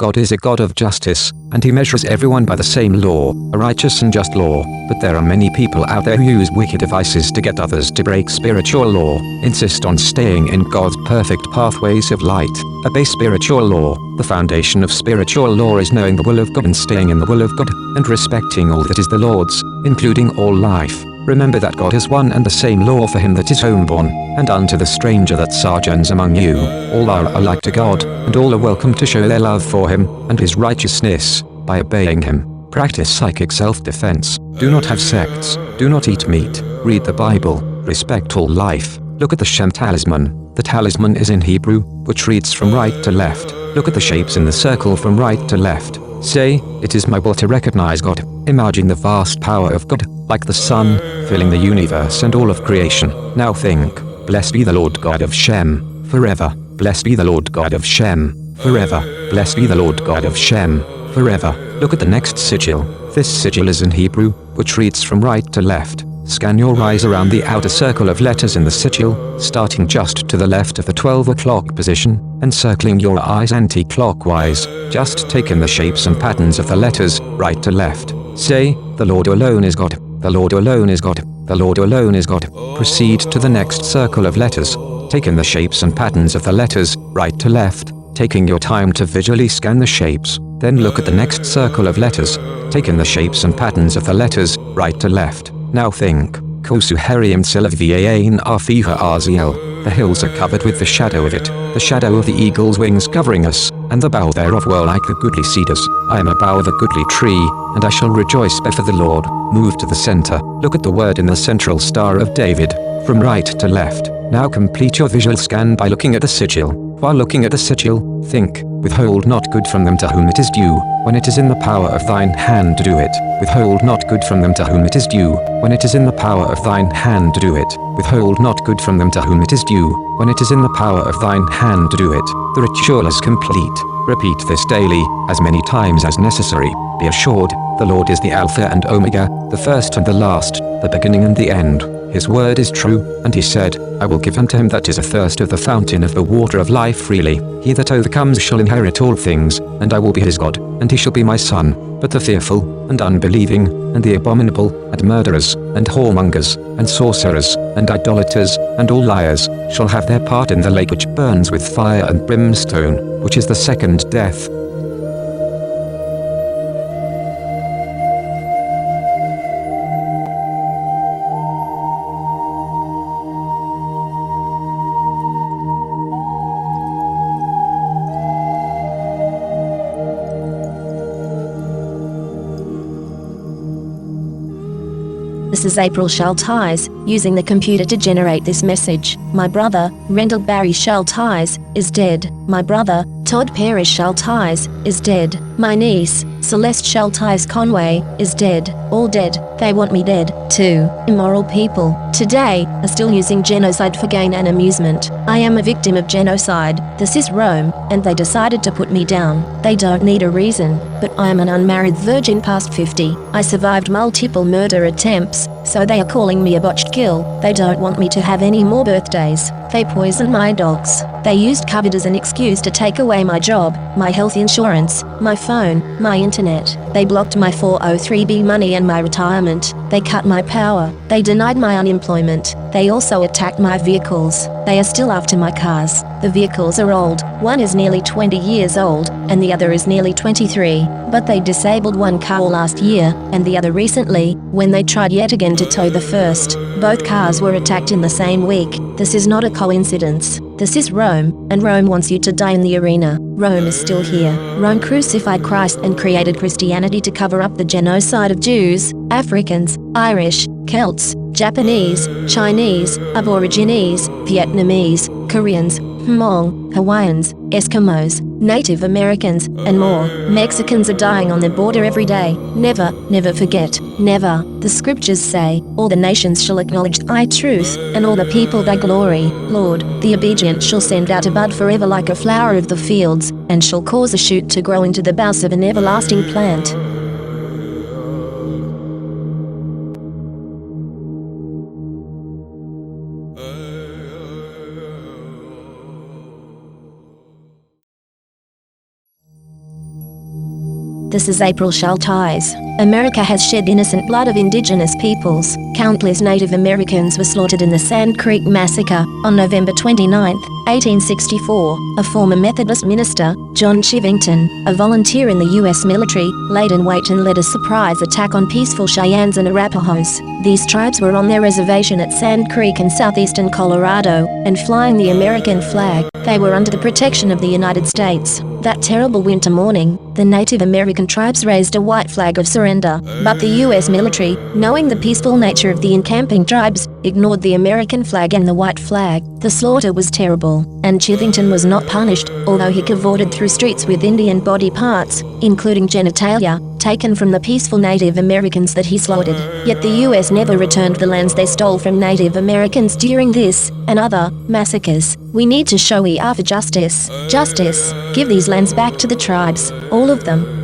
God is a God of justice, and he measures everyone by the same law, a righteous and just law. But there are many people out there who use wicked devices to get others to break spiritual law, insist on staying in God's perfect pathways of light, obey spiritual law. The foundation of spiritual law is knowing the will of God and staying in the will of God, and respecting all that is the Lord's, including all life. Remember that God has one and the same law for him that is homeborn, and unto the stranger that sojourns among you. All are alike to God, and all are welcome to show their love for him, and his righteousness, by obeying him. Practice psychic self-defense. Do not have sects. Do not eat meat. Read the Bible. Respect all life. Look at the Shem talisman. The talisman is in Hebrew, which reads from right to left. Look at the shapes in the circle from right to left. Say, it is my will to recognize God. Imagine the vast power of God, like the sun, filling the universe and all of creation. Now think, blessed be the Lord God of Shem, forever. Blessed be the Lord God of Shem, forever. Blessed be the Lord God of Shem, forever. Look at the next sigil. This sigil is in Hebrew, which reads from right to left. Scan your eyes around the outer circle of letters in the sigil, starting just to the left of the 12 o'clock position, and circling your eyes anti-clockwise. Just take in the shapes and patterns of the letters, right to left. Say, the Lord alone is God. The Lord alone is God. The Lord alone is God. Proceed to the next circle of letters. Take in the shapes and patterns of the letters, right to left, taking your time to visually scan the shapes. Then look at the next circle of letters. Take in the shapes and patterns of the letters, right to left. Now think, Kosu Heriam Silavaan Arfiha Arziel. The hills are covered with the shadow of it, the shadow of the eagle's wings covering us, and the bough thereof were like the goodly cedars. I am a bough of a goodly tree, and I shall rejoice before the Lord. Move to the center. Look at the word in the central star of David, from right to left. Now complete your visual scan by looking at the sigil. While looking at the sigil, think, withhold not good from them to whom it is due, when it is in the power of thine hand to do it. Withhold not good from them to whom it is due, when it is in the power of thine hand to do it. Withhold not good from them to whom it is due, when it is in the power of thine hand to do it. The ritual is complete. Repeat this daily, as many times as necessary. Be assured, the Lord is the Alpha and Omega, the first and the last, the beginning and the end. His word is true, and he said, I will give unto him that is athirst of the fountain of the water of life freely. He that overcomes shall inherit all things, and I will be his God, and he shall be my son. But the fearful, and unbelieving, and the abominable, and murderers, and whoremongers, and sorcerers, and idolaters, and all liars, shall have their part in the lake which burns with fire and brimstone, which is the second death. This is April Schulthies, using the computer to generate this message. My brother, Rendell Barry Schulthies, is dead. My brother, Todd Perry Schulthies, is dead. My niece, Celeste Schulthies Conway, is dead. All dead. They want me dead, too. Immoral people, today, are still using genocide for gain and amusement. I am a victim of genocide. This is Rome, and they decided to put me down. They don't need a reason, but I am an unmarried virgin past 50. I survived multiple murder attempts, so they are calling me a botched kill. They don't want me to have any more birthdays. They poisoned my dogs. They used COVID as an excuse to take away my job, my health insurance, my phone, my internet. They blocked my 403b money and my retirement. They cut my power. They denied my unemployment. They also attacked my vehicles. They are still after my cars. The vehicles are old. One is nearly 20 years old, and the other is nearly 23. But they disabled one car last year, and the other recently, when they tried yet again to tow the first. Both cars were attacked in the same week. This is not a coincidence. This is Rome, and Rome wants you to die in the arena. Rome is still here. Rome crucified Christ and created Christianity to cover up the genocide of Jews, Africans, Irish, Celts, Japanese, Chinese, Aborigines, Vietnamese, Koreans, Hmong, Hawaiians, Eskimos, Native Americans, and more. Mexicans are dying on the border every day. Never, never forget. Never. The scriptures say, all the nations shall acknowledge thy truth, and all the people thy glory. Lord, the obedient shall send out a bud forever like a flower of the fields, and shall cause a shoot to grow into the boughs of an everlasting plant. This is April Schulthies. America has shed innocent blood of indigenous peoples. Countless Native Americans were slaughtered in the Sand Creek Massacre on November 29, 1864. A former Methodist minister, John Chivington, a volunteer in the U.S. military, laid in wait and led a surprise attack on peaceful Cheyennes and Arapahoes. These tribes were on their reservation at Sand Creek in southeastern Colorado, and flying the American flag. They were under the protection of the United States. That terrible winter morning, the Native American tribes raised a white flag of surrender, but the U.S. military, knowing the peaceful nature of the encamping tribes, ignored the American flag and the white flag. The slaughter was terrible, and Chivington was not punished, although he cavorted through streets with Indian body parts, including genitalia, taken from the peaceful Native Americans that he slaughtered. Yet the U.S. never returned the lands they stole from Native Americans during this and other massacres. We need to show we are for justice. Justice. Give these lands back to the tribes. All of them.